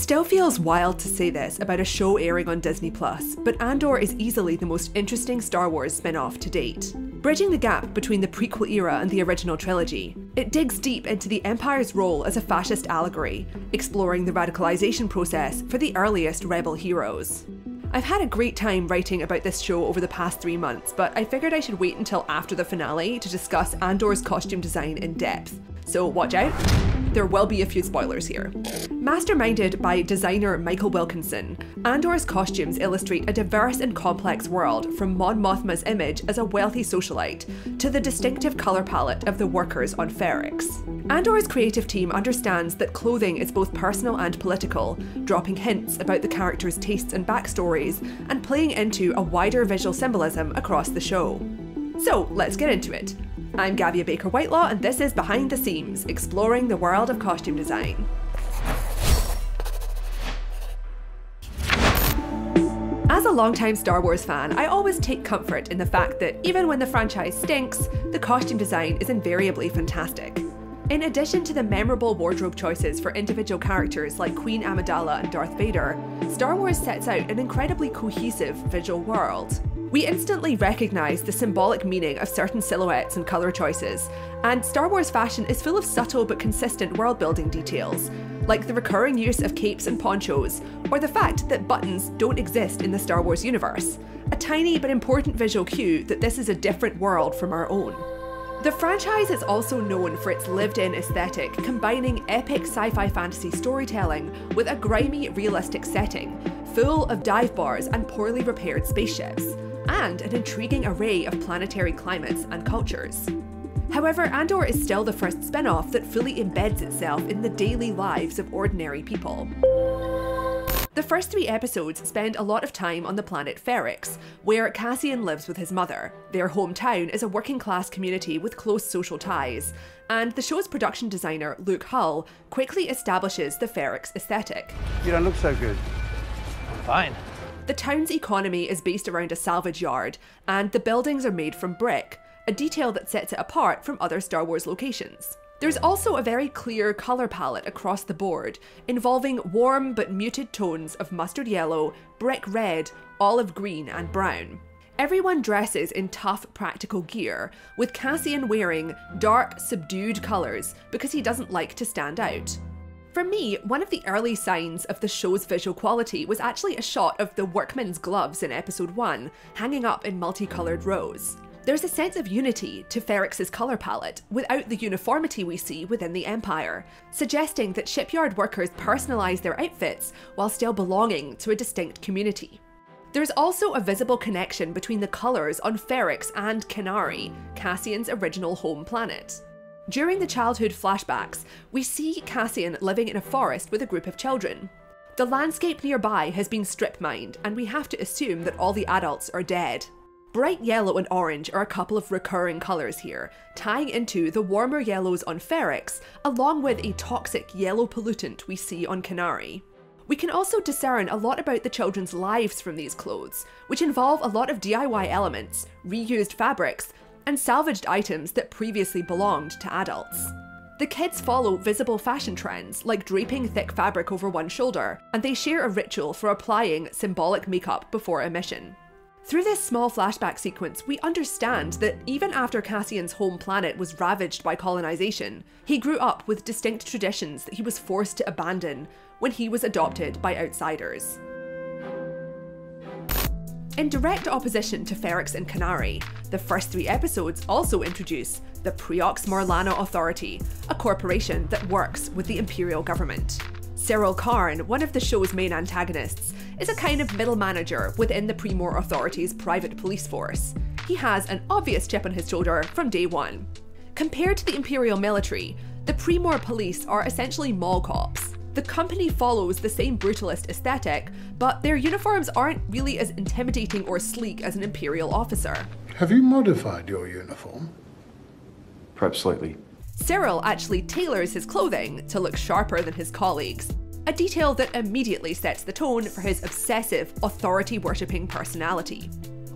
still feels wild to say this about a show airing on Disney+, but Andor is easily the most interesting Star Wars spin-off to date. Bridging the gap between the prequel era and the original trilogy, it digs deep into the Empire's role as a fascist allegory, exploring the radicalization process for the earliest rebel heroes. I've had a great time writing about this show over the past 3 months, but I figured I should wait until after the finale to discuss Andor's costume design in depth. So watch out, there will be a few spoilers here. Masterminded by designer Michael Wilkinson, Andor's costumes illustrate a diverse and complex world, from Mon Mothma's image as a wealthy socialite to the distinctive colour palette of the workers on Ferrix. Andor's creative team understands that clothing is both personal and political, dropping hints about the characters' tastes and backstories, and playing into a wider visual symbolism across the show. So let's get into it. I'm Gavia Baker-Whitelaw, and this is Behind the Seams, exploring the world of costume design. As a longtime Star Wars fan, I always take comfort in the fact that even when the franchise stinks, the costume design is invariably fantastic. In addition to the memorable wardrobe choices for individual characters like Queen Amidala and Darth Vader, Star Wars sets out an incredibly cohesive visual world. We instantly recognise the symbolic meaning of certain silhouettes and colour choices, and Star Wars fashion is full of subtle but consistent world-building details, like the recurring use of capes and ponchos, or the fact that buttons don't exist in the Star Wars universe, a tiny but important visual cue that this is a different world from our own. The franchise is also known for its lived-in aesthetic, combining epic sci-fi fantasy storytelling with a grimy, realistic setting, full of dive bars and poorly repaired spaceships, and an intriguing array of planetary climates and cultures. However, Andor is still the first spin-off that fully embeds itself in the daily lives of ordinary people. The first 3 episodes spend a lot of time on the planet Ferrix, where Cassian lives with his mother. Their hometown is a working-class community with close social ties, and the show's production designer, Luke Hull, quickly establishes the Ferrix aesthetic. You don't look so good. I'm fine. The town's economy is based around a salvage yard, and the buildings are made from brick, a detail that sets it apart from other Star Wars locations. There's also a very clear colour palette across the board, involving warm but muted tones of mustard yellow, brick red, olive green and brown. Everyone dresses in tough, practical gear, with Cassian wearing dark, subdued colours because he doesn't like to stand out. For me, one of the early signs of the show's visual quality was actually a shot of the workman's gloves in episode 1, hanging up in multicoloured rows. There's a sense of unity to Ferrix's colour palette, without the uniformity we see within the Empire, suggesting that shipyard workers personalise their outfits while still belonging to a distinct community. There's also a visible connection between the colours on Ferrix and Kenari, Cassian's original home planet. During the childhood flashbacks, we see Cassian living in a forest with a group of children. The landscape nearby has been strip-mined, and we have to assume that all the adults are dead. Bright yellow and orange are a couple of recurring colours here, tying into the warmer yellows on Ferrix, along with a toxic yellow pollutant we see on Kenari. We can also discern a lot about the children's lives from these clothes, which involve a lot of DIY elements, reused fabrics, and salvaged items that previously belonged to adults. The kids follow visible fashion trends, like draping thick fabric over one shoulder, and they share a ritual for applying symbolic makeup before a mission. Through this small flashback sequence, we understand that even after Cassian's home planet was ravaged by colonization, he grew up with distinct traditions that he was forced to abandon when he was adopted by outsiders. In direct opposition to Ferrix and Kenari, the first 3 episodes also introduce the Preox Morlana Authority, a corporation that works with the Imperial government. Syril Karn, one of the show's main antagonists, is a kind of middle manager within the Pre-Mor Authority's private police force. He has an obvious chip on his shoulder from day one. Compared to the Imperial military, the Pre-Mor police are essentially mall cops. The company follows the same brutalist aesthetic, but their uniforms aren't really as intimidating or sleek as an Imperial officer. Have you modified your uniform? Perhaps slightly. Syril actually tailors his clothing to look sharper than his colleagues, a detail that immediately sets the tone for his obsessive, authority-worshipping personality.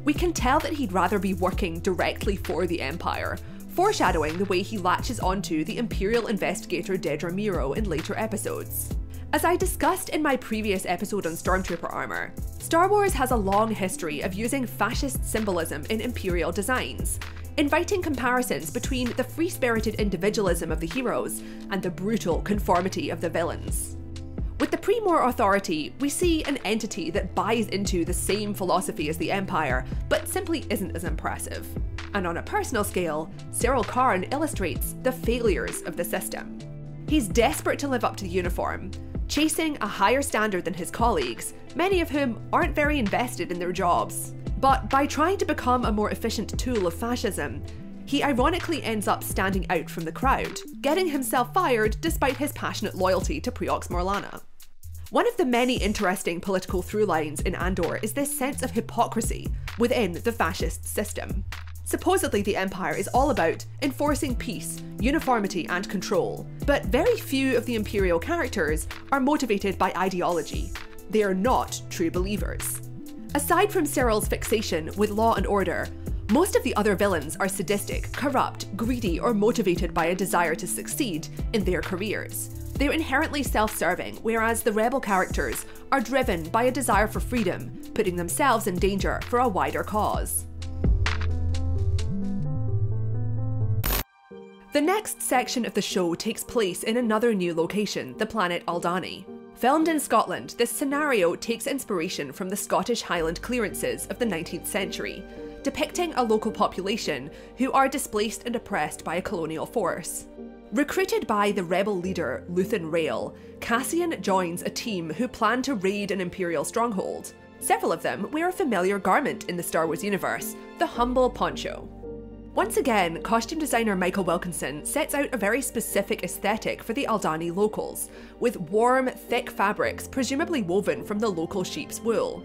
We can tell that he'd rather be working directly for the Empire, foreshadowing the way he latches onto the Imperial investigator Dedra Meero in later episodes. As I discussed in my previous episode on Stormtrooper armor, Star Wars has a long history of using fascist symbolism in Imperial designs, inviting comparisons between the free-spirited individualism of the heroes and the brutal conformity of the villains. With the Pre-Mor Authority, we see an entity that buys into the same philosophy as the Empire, but simply isn't as impressive. And on a personal scale, Cyril Karn illustrates the failures of the system. He's desperate to live up to the uniform, chasing a higher standard than his colleagues, many of whom aren't very invested in their jobs. But by trying to become a more efficient tool of fascism, he ironically ends up standing out from the crowd, getting himself fired despite his passionate loyalty to Preox Morlana. One of the many interesting political through lines in Andor is this sense of hypocrisy within the fascist system. Supposedly the Empire is all about enforcing peace, uniformity and control, but very few of the Imperial characters are motivated by ideology. They are not true believers. Aside from Cyril's fixation with law and order, most of the other villains are sadistic, corrupt, greedy, or motivated by a desire to succeed in their careers. They're inherently self-serving, whereas the rebel characters are driven by a desire for freedom, putting themselves in danger for a wider cause. The next section of the show takes place in another new location, the planet Aldhani. Filmed in Scotland, this scenario takes inspiration from the Scottish Highland clearances of the 19th century, depicting a local population who are displaced and oppressed by a colonial force. Recruited by the rebel leader Luthen Rael, Cassian joins a team who plan to raid an Imperial stronghold. Several of them wear a familiar garment in the Star Wars universe, the humble poncho. Once again, costume designer Michael Wilkinson sets out a very specific aesthetic for the Aldhani locals, with warm, thick fabrics presumably woven from the local sheep's wool.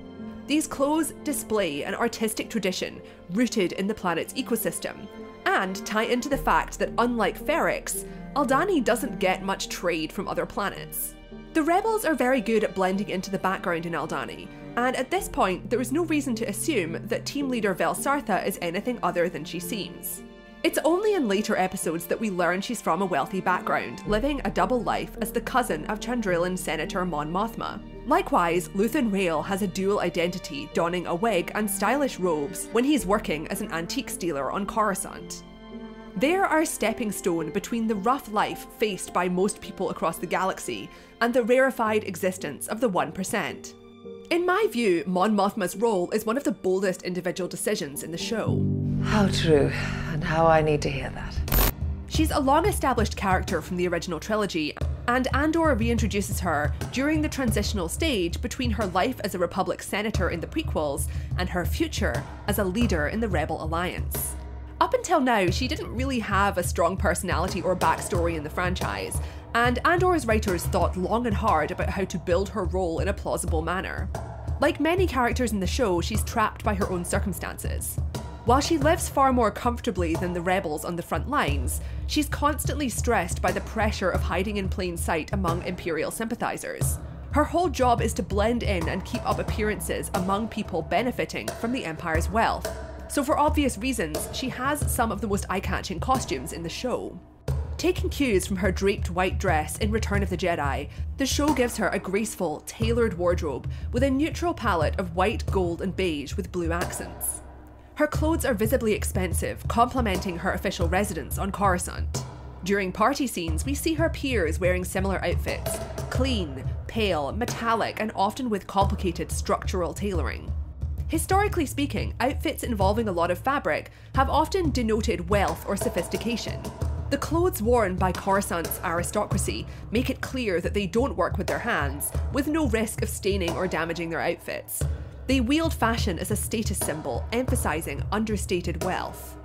These clothes display an artistic tradition rooted in the planet's ecosystem, and tie into the fact that unlike Ferrix, Aldhani doesn't get much trade from other planets. The rebels are very good at blending into the background in Aldhani, and at this point there is no reason to assume that team leader Vel Sartha is anything other than she seems. It's only in later episodes that we learn she's from a wealthy background, living a double life as the cousin of Chandrilan Senator Mon Mothma. Likewise, Luthen Rael has a dual identity, donning a wig and stylish robes when he's working as an antiques dealer on Coruscant. They're our stepping stone between the rough life faced by most people across the galaxy and the rarefied existence of the 1%. In my view, Mon Mothma's role is one of the boldest individual decisions in the show. How true, and how I need to hear that. She's a long-established character from the original trilogy, and Andor reintroduces her during the transitional stage between her life as a Republic senator in the prequels and her future as a leader in the Rebel Alliance. Up until now, she didn't really have a strong personality or backstory in the franchise, and Andor's writers thought long and hard about how to build her role in a plausible manner. Like many characters in the show, she's trapped by her own circumstances. While she lives far more comfortably than the rebels on the front lines, she's constantly stressed by the pressure of hiding in plain sight among Imperial sympathizers. Her whole job is to blend in and keep up appearances among people benefiting from the Empire's wealth. So for obvious reasons, she has some of the most eye-catching costumes in the show. Taking cues from her draped white dress in Return of the Jedi, the show gives her a graceful, tailored wardrobe with a neutral palette of white, gold and beige with blue accents. Her clothes are visibly expensive, complementing her official residence on Coruscant. During party scenes, we see her peers wearing similar outfits, clean, pale, metallic and often with complicated structural tailoring. Historically speaking, outfits involving a lot of fabric have often denoted wealth or sophistication. The clothes worn by Coruscant's aristocracy make it clear that they don't work with their hands, with no risk of staining or damaging their outfits. They wield fashion as a status symbol, emphasizing understated wealth.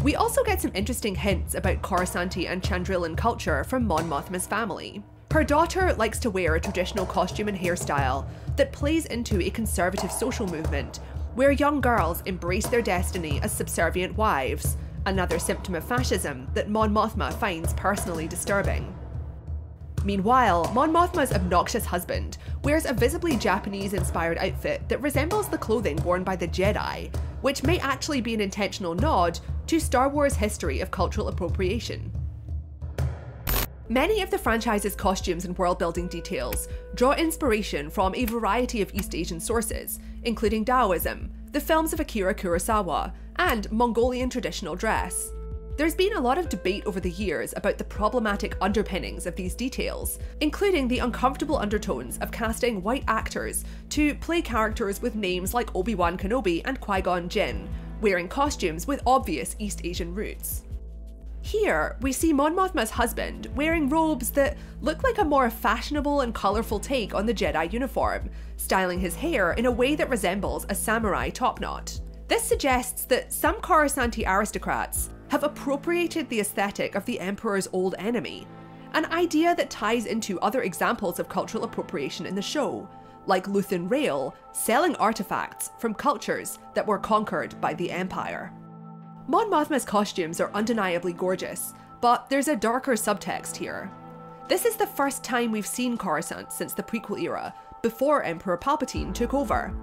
We also get some interesting hints about Coruscanti and Chandrilan culture from Mon Mothma's family. Her daughter likes to wear a traditional costume and hairstyle that plays into a conservative social movement where young girls embrace their destiny as subservient wives, another symptom of fascism that Mon Mothma finds personally disturbing. Meanwhile, Mon Mothma's obnoxious husband wears a visibly Japanese-inspired outfit that resembles the clothing worn by the Jedi, which may actually be an intentional nod to Star Wars' history of cultural appropriation. Many of the franchise's costumes and world-building details draw inspiration from a variety of East Asian sources, including Taoism, the films of Akira Kurosawa, and Mongolian traditional dress. There's been a lot of debate over the years about the problematic underpinnings of these details, including the uncomfortable undertones of casting white actors to play characters with names like Obi-Wan Kenobi and Qui-Gon Jinn, wearing costumes with obvious East Asian roots. Here, we see Mon Mothma's husband wearing robes that look like a more fashionable and colourful take on the Jedi uniform, styling his hair in a way that resembles a samurai topknot. This suggests that some Coruscanti aristocrats have appropriated the aesthetic of the Emperor's old enemy, an idea that ties into other examples of cultural appropriation in the show, like Luthen Rael selling artifacts from cultures that were conquered by the Empire. Mon Mothma's costumes are undeniably gorgeous, but there's a darker subtext here. This is the first time we've seen Coruscant since the prequel era, before Emperor Palpatine took over.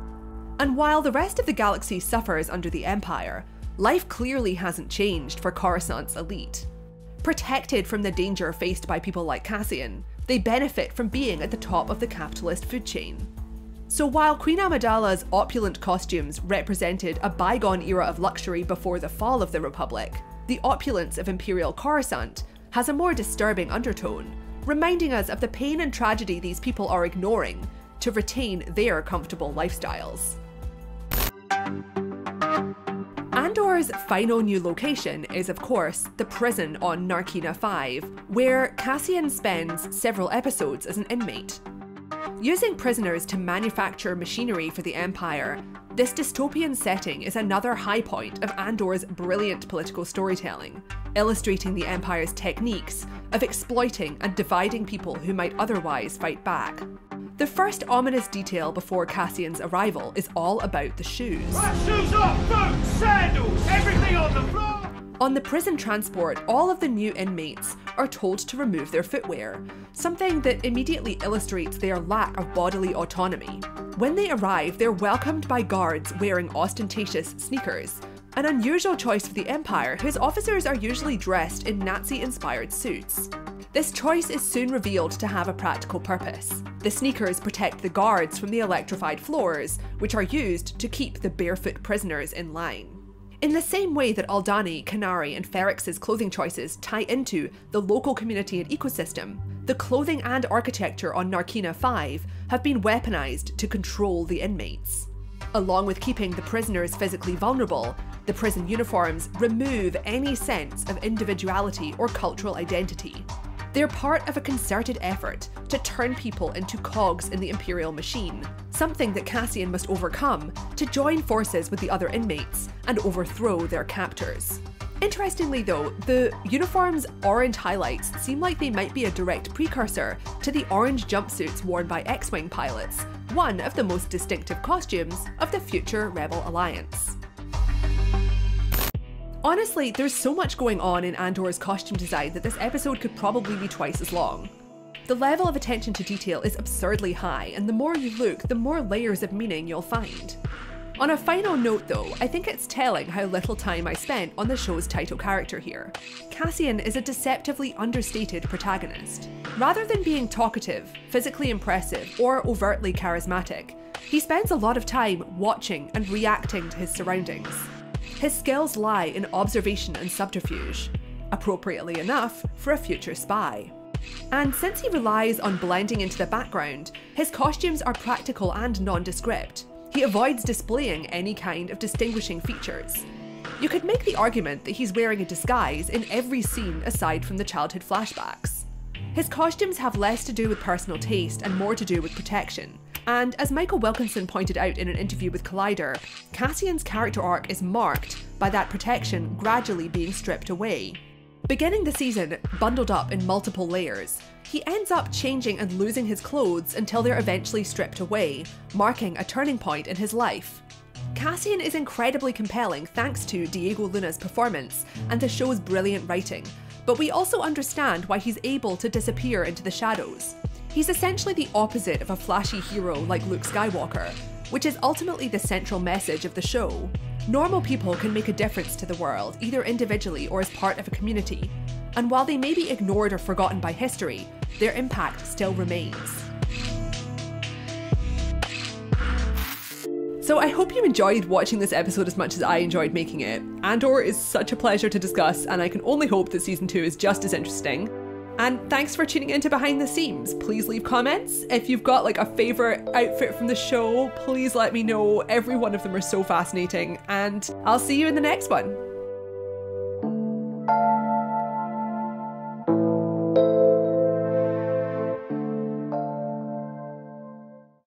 And while the rest of the galaxy suffers under the Empire, life clearly hasn't changed for Coruscant's elite. Protected from the danger faced by people like Cassian, they benefit from being at the top of the capitalist food chain. So while Queen Amidala's opulent costumes represented a bygone era of luxury before the fall of the Republic, the opulence of Imperial Coruscant has a more disturbing undertone, reminding us of the pain and tragedy these people are ignoring to retain their comfortable lifestyles. Andor's final new location is, of course, the prison on Narkina 5, where Cassian spends several episodes as an inmate. Using prisoners to manufacture machinery for the Empire, this dystopian setting is another high point of Andor's brilliant political storytelling, illustrating the Empire's techniques of exploiting and dividing people who might otherwise fight back. The first ominous detail before Cassian's arrival is all about the shoes. Right, shoes off, boots, sandals, everything on the floor! On the prison transport, all of the new inmates are told to remove their footwear, something that immediately illustrates their lack of bodily autonomy. When they arrive, they're welcomed by guards wearing ostentatious sneakers, an unusual choice for the Empire, whose officers are usually dressed in Nazi-inspired suits. This choice is soon revealed to have a practical purpose. The sneakers protect the guards from the electrified floors, which are used to keep the barefoot prisoners in line. In the same way that Aldhani, Kenari, and Ferrix's clothing choices tie into the local community and ecosystem, the clothing and architecture on Narkina 5 have been weaponized to control the inmates. Along with keeping the prisoners physically vulnerable, the prison uniforms remove any sense of individuality or cultural identity. They're part of a concerted effort to turn people into cogs in the Imperial machine, something that Cassian must overcome to join forces with the other inmates and overthrow their captors. Interestingly though, the uniform's orange highlights seem like they might be a direct precursor to the orange jumpsuits worn by X-Wing pilots, one of the most distinctive costumes of the future Rebel Alliance. Honestly, there's so much going on in Andor's costume design that this episode could probably be twice as long. The level of attention to detail is absurdly high, and the more you look, the more layers of meaning you'll find. On a final note though, I think it's telling how little time I spent on the show's title character here. Cassian is a deceptively understated protagonist. Rather than being talkative, physically impressive, or overtly charismatic, he spends a lot of time watching and reacting to his surroundings. His skills lie in observation and subterfuge, appropriately enough for a future spy. And since he relies on blending into the background, his costumes are practical and nondescript. He avoids displaying any kind of distinguishing features. You could make the argument that he's wearing a disguise in every scene aside from the childhood flashbacks. His costumes have less to do with personal taste and more to do with protection. And as Michael Wilkinson pointed out in an interview with Collider, Cassian's character arc is marked by that protection gradually being stripped away. Beginning the season bundled up in multiple layers, he ends up changing and losing his clothes until they're eventually stripped away, marking a turning point in his life. Cassian is incredibly compelling thanks to Diego Luna's performance and the show's brilliant writing, but we also understand why he's able to disappear into the shadows. He's essentially the opposite of a flashy hero like Luke Skywalker, which is ultimately the central message of the show. Normal people can make a difference to the world, either individually or as part of a community, and while they may be ignored or forgotten by history, their impact still remains. So I hope you enjoyed watching this episode as much as I enjoyed making it. Andor is such a pleasure to discuss, and I can only hope that season 2 is just as interesting. And thanks for tuning into Behind the Seams. Please leave comments. If you've got like a favourite outfit from the show, please let me know. Every one of them are so fascinating, and I'll see you in the next one.